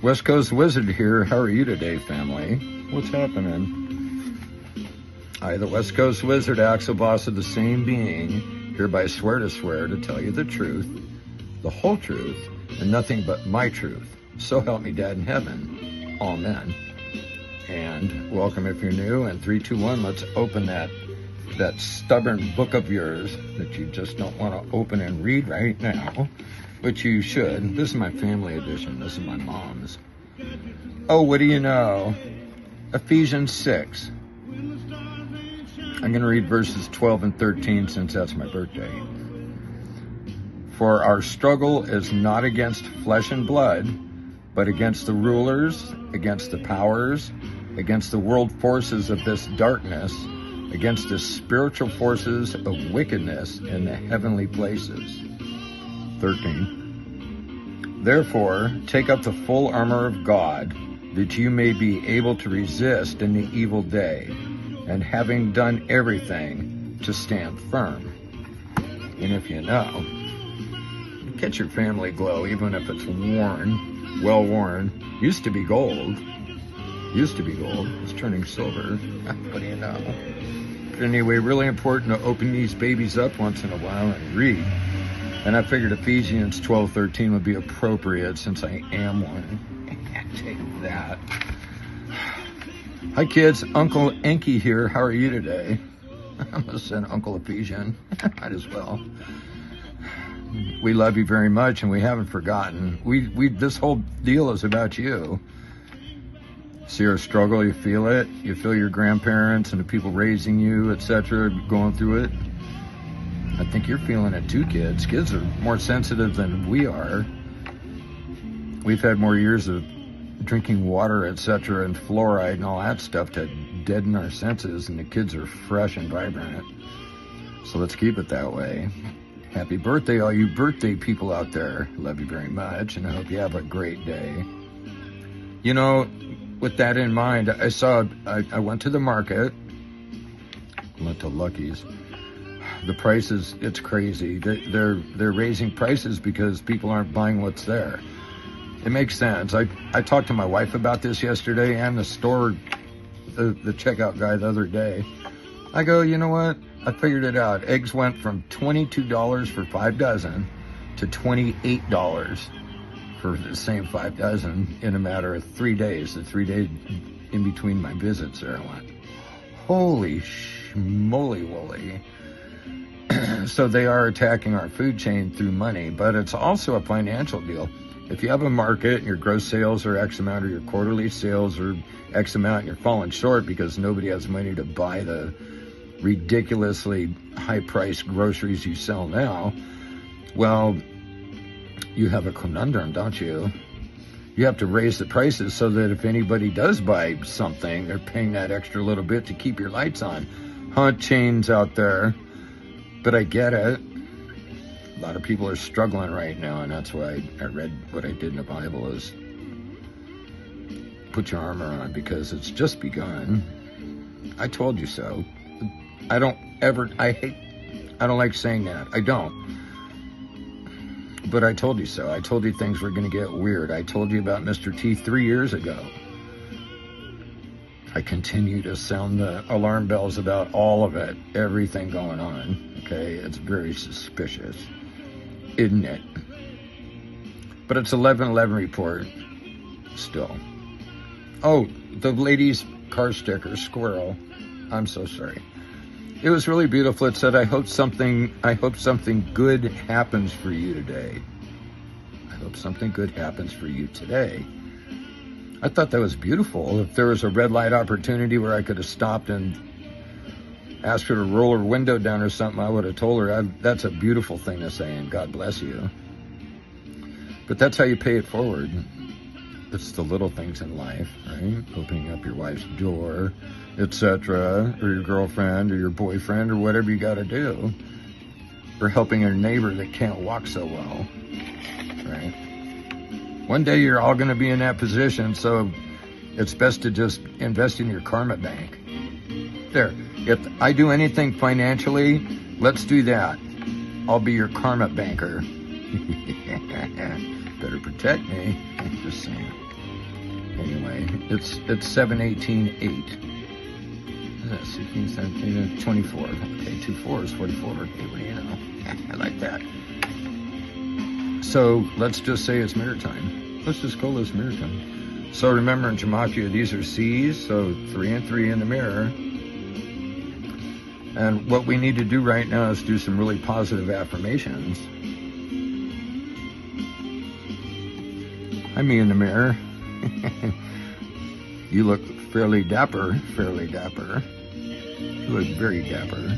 West Coast Wizard here. How are you today, family? What's happening? I, the West Coast Wizard, Axel Boss of the same being, hereby swear to tell you the truth, the whole truth, and nothing but my truth. So help me God in heaven. Amen. And welcome if you're new. And 3, 2, 1, let's open that stubborn book of yours that you just don't want to open and read right now, which you should. This is my family edition. This is my mom's. Oh, what do you know? Ephesians 6. I'm going to read verses 12 and 13 since that's my birthday. For our struggle is not against flesh and blood, but against the rulers, against the powers, against the world forces of this darkness, against the spiritual forces of wickedness in the heavenly places. 13. Therefore, take up the full armor of God, that you may be able to resist in the evil day, and having done everything, to stand firm. And if you know, get your family glow, even if it's worn, well worn. Used to be gold. It's turning silver. What do you know? But anyway, really important to open these babies up once in a while and read. And I figured Ephesians 12:13 would be appropriate since I am one. Take that. Hi kids, Uncle Enki here. How are you today? I'm gonna send Uncle Ephesian. Might as well. We love you very much, and we haven't forgotten. This whole deal is about you. See your struggle, you feel it. You feel your grandparents and the people raising you, etc., going through it. I think you're feeling it too, kids. Kids are more sensitive than we are. We've had more years of drinking water, etc., and fluoride and all that stuff to deaden our senses, and the kids are fresh and vibrant. So let's keep it that way. Happy birthday, all you birthday people out there. Love you very much, and I hope you have a great day. You know, with that in mind, I went to the market, went to Lucky's. The prices, it's crazy. They're raising prices because people aren't buying what's there. It makes sense. I talked to my wife about this yesterday, and the store, the checkout guy the other day. I go, you know what? I figured it out. Eggs went from $22 for 5 dozen to $28 for the same 5 dozen in a matter of 3 days. The 3 days in between my visits there, I went, holy schmoly woolly. So they are attacking our food chain through money, but it's also a financial deal. If you have a market and your gross sales are X amount, or your quarterly sales are X amount, and you're falling short because nobody has money to buy the ridiculously high-priced groceries you sell now, well, you have a conundrum, don't you? You have to raise the prices so that if anybody does buy something, they're paying that extra little bit to keep your lights on. Hunt chains out there, but I get it. A lot of people are struggling right now, and that's why I read what I did in the Bible is put your armor on, because it's just begun. I told you so. I don't like saying that. I don't. But I told you so. I told you things were going to get weird. I told you about Mr. T 3 years ago. I continue to sound the alarm bells about all of it, everything going on. Okay, it's very suspicious, isn't it? But it's 11/11 report still. Oh, the lady's car sticker, squirrel. I'm so sorry. It was really beautiful. It said, I hope something good happens for you today. I hope something good happens for you today. I thought that was beautiful. If there was a red light opportunity where I could have stopped and asked her to roll her window down or something, I would have told her. That's a beautiful thing to say, and God bless you. But that's how you pay it forward. It's the little things in life, right? Opening up your wife's door, etc., or your girlfriend or your boyfriend or whatever you got to do, or helping your neighbor that can't walk so well, right? One day you're all going to be in that position, so it's best to just invest in your karma bank. There, if I do anything financially, let's do that. I'll be your karma banker. Better protect me. Just saying. today. It's 7/18/8. Is that 16, 17, 24? Okay, 2 4s, 44. Okay, what do you know? I like that. So let's just say it's mirror time. Let's just call this mirror time. So remember in Gematria, these are C's, so 3 and 3 in the mirror. And what we need to do right now is do some really positive affirmations. Hi, me in the mirror. You look fairly dapper, fairly dapper. You look very dapper.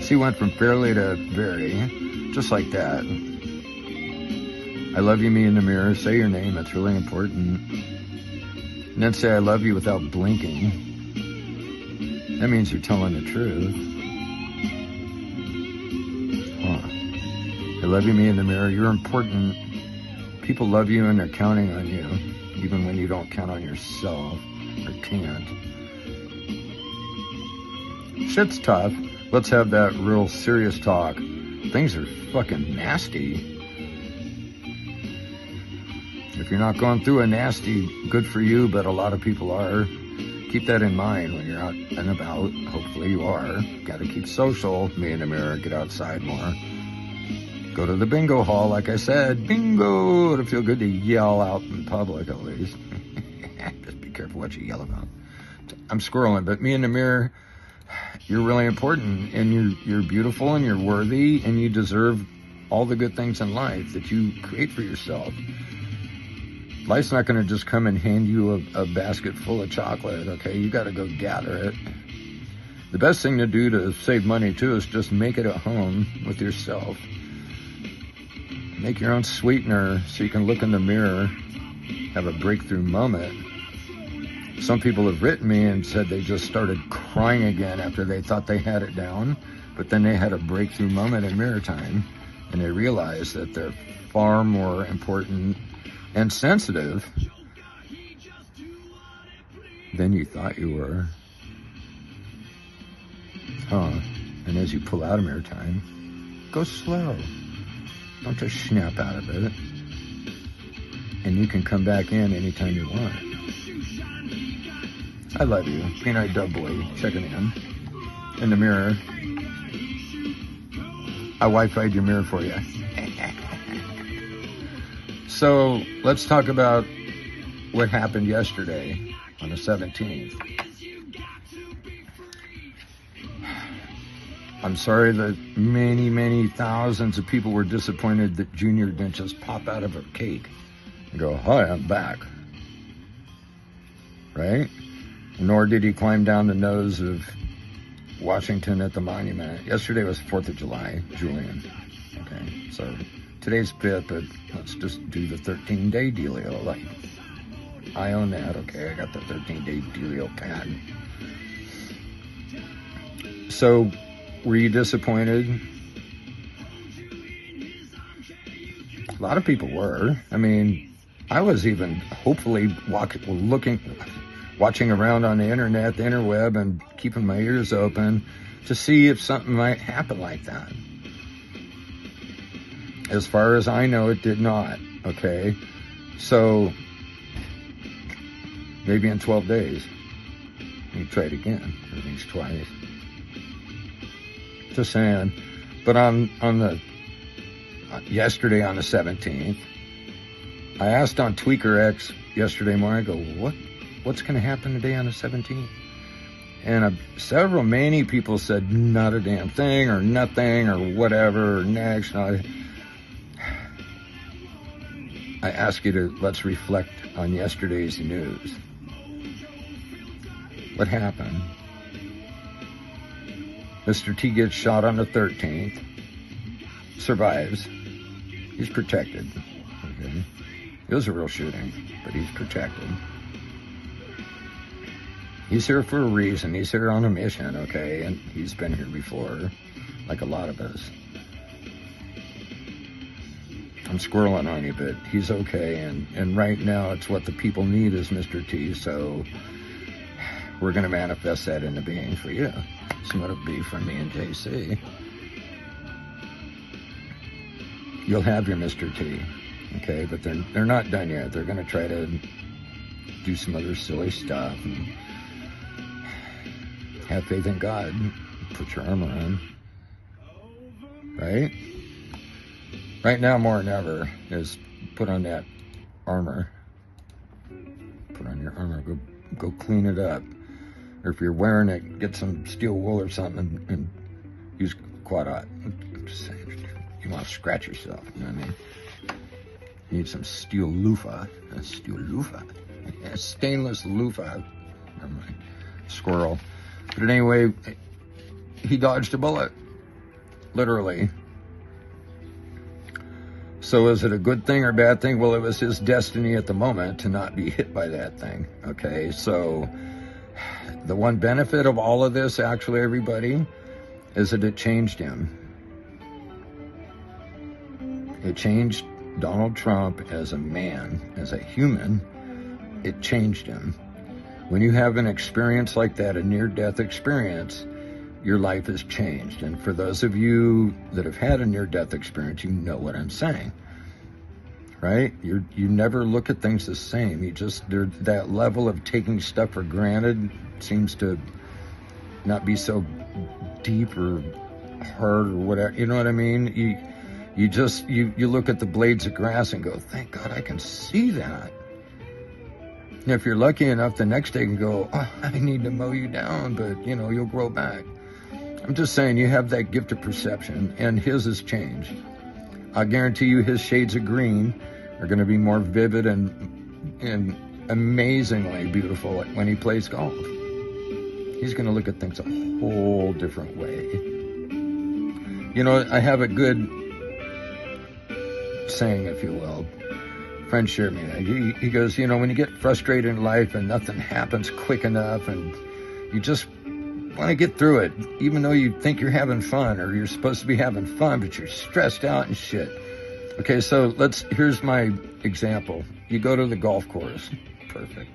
She went from fairly to very, just like that. I love you, me in the mirror. Say your name, it's really important. And then say I love you without blinking. That means you're telling the truth. I love you, me in the mirror. You're important. People love you and they're counting on you, even when you don't count on yourself or can't. Shit's tough. Let's have that real serious talk. Things are fucking nasty. If you're not going through a nasty, good for you, but a lot of people are. Keep that in mind when you're out and about. Hopefully you are. Got to keep social. Me in the mirror. Get outside more. Go to the bingo hall, like I said. Bingo! It'll feel good to yell out in public, at least. Just be careful what you yell about. I'm squirreling, but me in the mirror, you're really important, and you're beautiful, and you're worthy, and you deserve all the good things in life that you create for yourself. Life's not going to just come and hand you a basket full of chocolate, okay? You got to go gather it. The best thing to do to save money, too, is just make it at home with yourself. Make your own sweetener so you can look in the mirror, have a breakthrough moment. Some people have written me and said they just started crying again after they thought they had it down, but then they had a breakthrough moment in mirror time, and they realized that they're far more important and sensitive than you thought you were. And as you pull out of mirror time, go slow. Don't just snap out of it. And you can come back in anytime you want. I love you. Peanut Dub Boy checking in the mirror. I Wi-Fi'd your mirror for you. So let's talk about what happened yesterday on the 17th. I'm sorry that many, many thousands of people were disappointed that Junior didn't just pop out of a cake and go, "Hi, I'm back." Right? Nor did he climb down the nose of Washington at the monument. Yesterday was 4th of July, Julian. Okay, so today's 5th, but let's just do the 13-day dealio. Like, I own that, okay? I got the 13-day dealio pad. So, were you disappointed? A lot of people were. I mean, I was even hopefully watching around on the internet, the interweb, and keeping my ears open to see if something might happen like that. As far as I know, it did not, okay? So, maybe in 12 days, you try it again, everything's twice. Just saying. But on the yesterday on the 17th, I asked on Tweaker X yesterday morning, I go, what's going to happen today on the 17th? And many people said not a damn thing or nothing or whatever or next. I ask you to, let's reflect on yesterday's news. What happened? Mr. T gets shot on the 13th, survives. He's protected. Okay. It was a real shooting, but he's protected. He's here for a reason. He's here on a mission, okay? And he's been here before, like a lot of us. I'm squirreling on you, but he's okay. And right now, it's what the people need is Mr. T, so we're going to manifest that into being for you. So it'll be from me and JC. You'll have your Mr. T, okay? But they're not done yet. They're going to try to do some other silly stuff, and have faith in God. Put your armor on, right? Right now, more than ever, is put on that armor. Put on your armor. Go clean it up. Or if you're wearing it, get some steel wool or something and use quadot. I'm just saying, you want to scratch yourself, you know what I mean? You need some steel loofah. A steel loofah. A stainless loofah. Never mind. Squirrel. But anyway, he dodged a bullet. Literally. So is it a good thing or bad thing? Well, it was his destiny at the moment to not be hit by that thing. Okay, so the one benefit of all of this, actually, everybody, is that it changed him. It changed Donald Trump as a man, as a human. It changed him. When you have an experience like that, a near-death experience, your life has changed. And for those of you that have had a near-death experience, you know what I'm saying, right? You never look at things the same. That level of taking stuff for granted seems to not be so deep or hard or whatever. You know what I mean? You look at the blades of grass and go, thank God I can see that. And if you're lucky enough, the next day you can go, oh, I need to mow you down, but you'll grow back. I'm just saying, you have that gift of perception, and his has changed. I guarantee you his shades of green are going to be more vivid and amazingly beautiful when he plays golf. He's going to look at things a whole different way. I have a good saying, if you will. A friend shared me that. He goes, when you get frustrated in life and nothing happens quick enough and you just want to get through it, even though you think you're having fun or you're supposed to be having fun, but you're stressed out and shit. Okay, so here's my example. You go to the golf course. Perfect.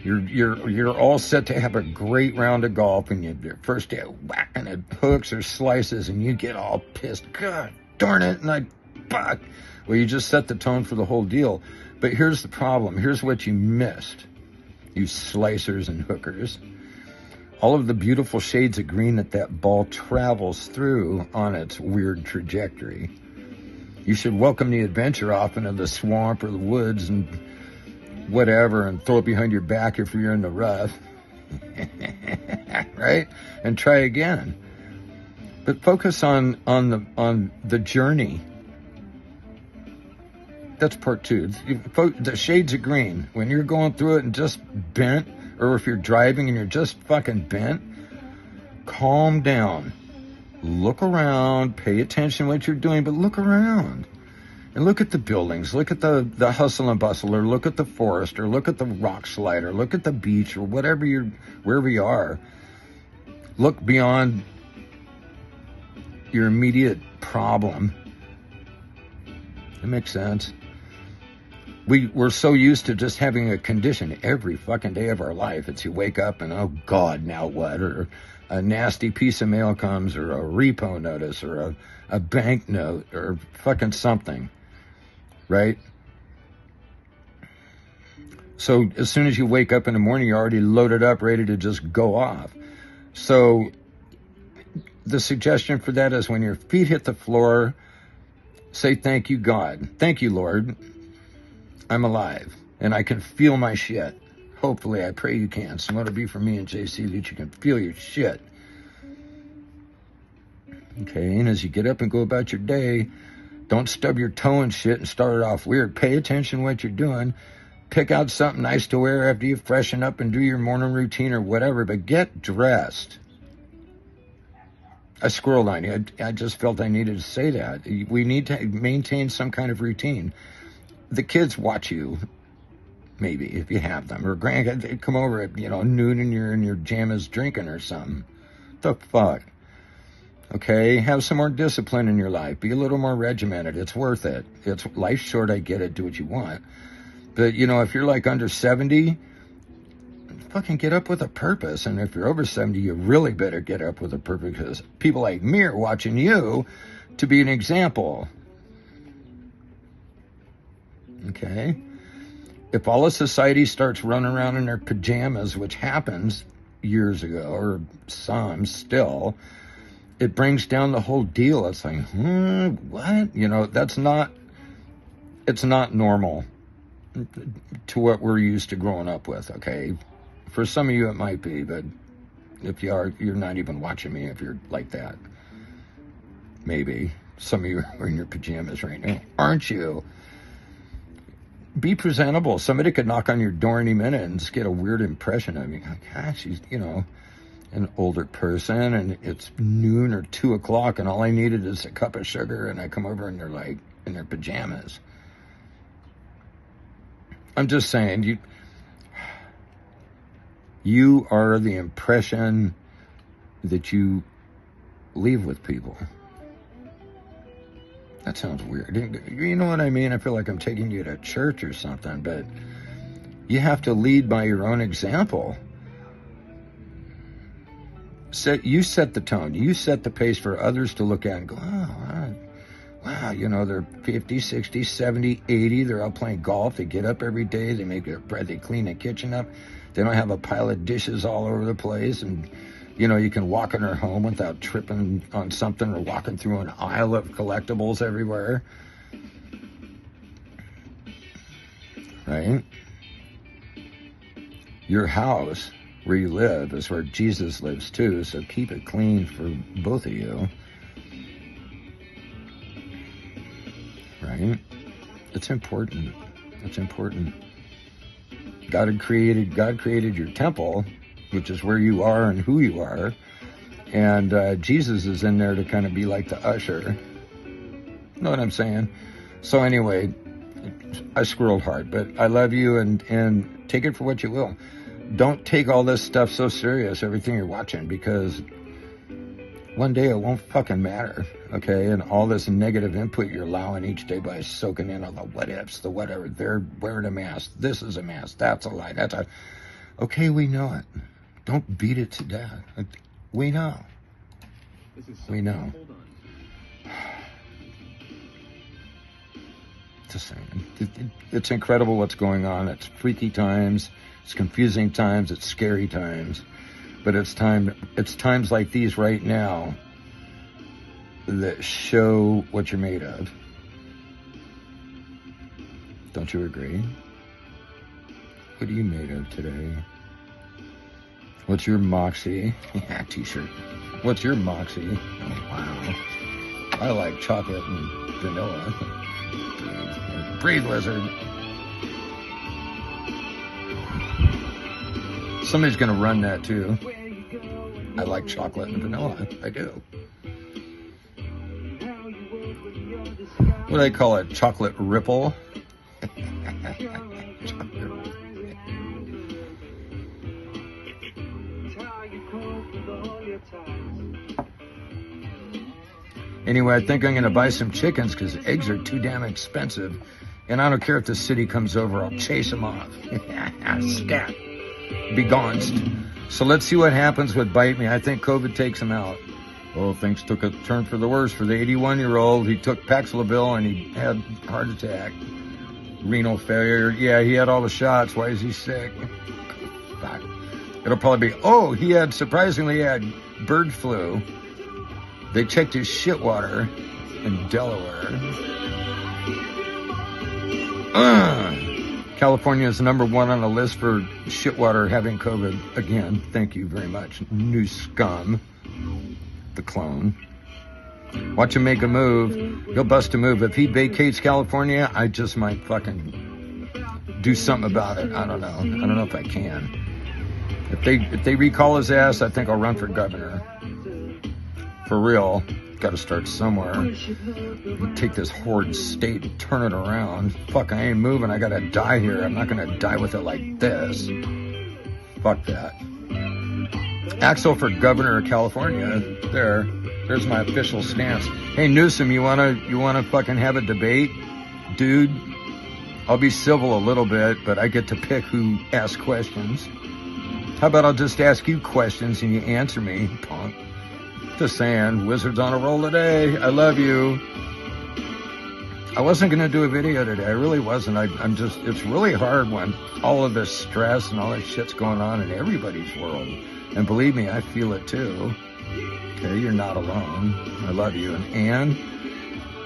You're all set to have a great round of golf, and your first day whacking at hooks or slices, and you get all pissed. God darn it, and fuck. Well, you just set the tone for the whole deal. But here's the problem. Here's what you missed, you slicers and hookers. All of the beautiful shades of green that ball travels through on its weird trajectory. You should welcome the adventure off into the swamp or the woods and whatever, and throw it behind your back if you're in the rough. Right? And try again. But focus on the journey. That's part two. The shades of green. When you're going through it and just bent, or if you're driving and you're just fucking bent, calm down. Look around, pay attention to what you're doing, but look around. And look at the buildings, look at the hustle and bustle, or look at the forest, or look at the rock slide, or look at the beach, or wherever you are. Look beyond your immediate problem. That makes sense. We're so used to just having a condition every fucking day of our life. It's you wake up and, oh God, now what? Or a nasty piece of mail comes, or a repo notice, or a bank note, or fucking something, right? So as soon as you wake up in the morning, you're already loaded up, ready to just go off. So the suggestion for that is when your feet hit the floor, say, thank you, God. Thank you, Lord. I'm alive, and I can feel my shit. Hopefully, I pray you can. So let it be for me and JC that you can feel your shit. Okay, and as you get up and go about your day, don't stub your toe and shit and start it off weird. Pay attention to what you're doing. Pick out something nice to wear after you freshen up and do your morning routine or whatever, but get dressed. I squirreled on you. I just felt I needed to say that. We need to maintain some kind of routine. The kids watch you, maybe, if you have them. Or grandkids, they come over at, noon and you're in your jammies drinking or something. The fuck? Okay? Have some more discipline in your life. Be a little more regimented. It's worth it. Life's short, I get it. Do what you want. But, if you're like under 70, fucking get up with a purpose. And if you're over 70, you really better get up with a purpose, because people like me are watching you to be an example. Okay? if all of society starts running around in their pajamas, which happens years ago, or some still, it brings down the whole deal. It's like, what? You know, it's not normal to what we're used to growing up with, okay? For some of you it might be, but if you are, you're not even watching me if you're like that. Maybe. Some of you are in your pajamas right now, aren't you? Be presentable. Somebody could knock on your door any minute and just get a weird impression of you. Like, gosh, she's, you know, an older person, and it's noon or 2 o'clock, and all I needed is a cup of sugar, and I come over and they're like in their pajamas. I'm just saying, you are the impression that you leave with people. That sounds weird. You know what I mean? I feel like I'm taking you to church or something, but you have to lead by your own example. You set the tone. You set the pace for others to look at and go, oh, wow, you know, they're 50, 60, 70, 80. They're out playing golf. They get up every day. They make their bread. They clean the kitchen up. They don't have a pile of dishes all over the place. And, you know, you can walk in their home without tripping on something or walking through an aisle of collectibles everywhere. Right? Your house where you live is where Jesus lives too, so keep it clean for both of you. Right? It's important. It's important. God created your temple, which is where you are and who you are. And Jesus is in there to kind of be like the usher. You know what I'm saying? So anyway, I squirreled hard, but I love you, and take it for what you will. Don't take all this stuff so serious, everything you're watching, because one day it won't fucking matter, okay? And all this negative input you're allowing each day by soaking in all the what ifs, the whatever. They're wearing a mask. This is a mask. That's a lie. That's a... Okay, we know it. Don't beat it to death. We know. We know. Just saying. It's incredible what's going on. It's freaky times. It's confusing times. It's scary times. But it's times like these right now that show what you're made of. Don't you agree? What are you made of today? What's your moxie? Yeah, t-shirt. What's your moxie? Oh, wow. I like chocolate and vanilla. Breathe, lizard. Somebody's going to run that too. I like chocolate and vanilla. I do. What do they call it? Chocolate ripple? Anyway, I think I'm going to buy some chickens because eggs are too damn expensive. And I don't care if the city comes over. I'll chase them off. Scat. Be gone. So let's see what happens with Bite Me. I think COVID takes him out. Well, things took a turn for the worse for the 81-year-old. He took Paxlovid and he had a heart attack. Renal failure. Yeah, he had all the shots. Why is he sick? Fuck. It'll probably be, surprisingly, he had bird flu. They checked his shit water in Delaware. California is #1 on the list for shit water having COVID. Again, thank you very much. New scum. The clone. Watch him make a move. He'll bust a move. If he vacates California, I just might fucking do something about it. I don't know. I don't know if I can. If they recall his ass, I think I'll run for governor. For real. Got to start somewhere. Take this horrid state and turn it around. Fuck, I ain't moving. I got to die here. I'm not going to die with it like this. Fuck that. Axel for governor of California. There's my official stance. Hey Newsom, you wanna fucking have a debate, dude? I'll be civil a little bit, but I get to pick who asks questions. How about I'll just ask you questions and you answer me, punk? Just saying, Wizards on a roll today. I love you. I wasn't going to do a video today. I really wasn't. I'm just, it's really hard when all of this stress and all this shit's going on in everybody's world. And believe me, I feel it too. Okay, you're not alone. I love you. And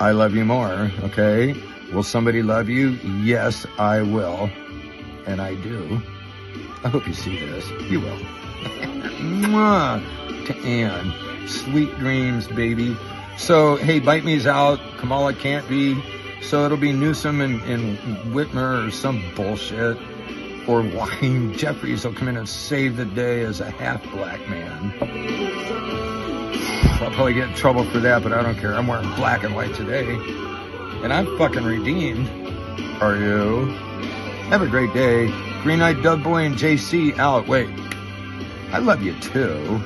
I love you more, okay? Will somebody love you? Yes, I will. And I do. I hope you see this. You will. Mwah! To Ann. Sweet dreams, baby. So, hey, Bite Me's out. Kamala can't be. So it'll be Newsom and Whitmer or some bullshit. Or Joaquin Jeffries will come in and save the day as a half-black man. I'll probably get in trouble for that, but I don't care. I'm wearing black and white today. And I'm fucking redeemed. Are you? Have a great day. Green-Eyed Dove Boy and JC out. Wait. I love you too.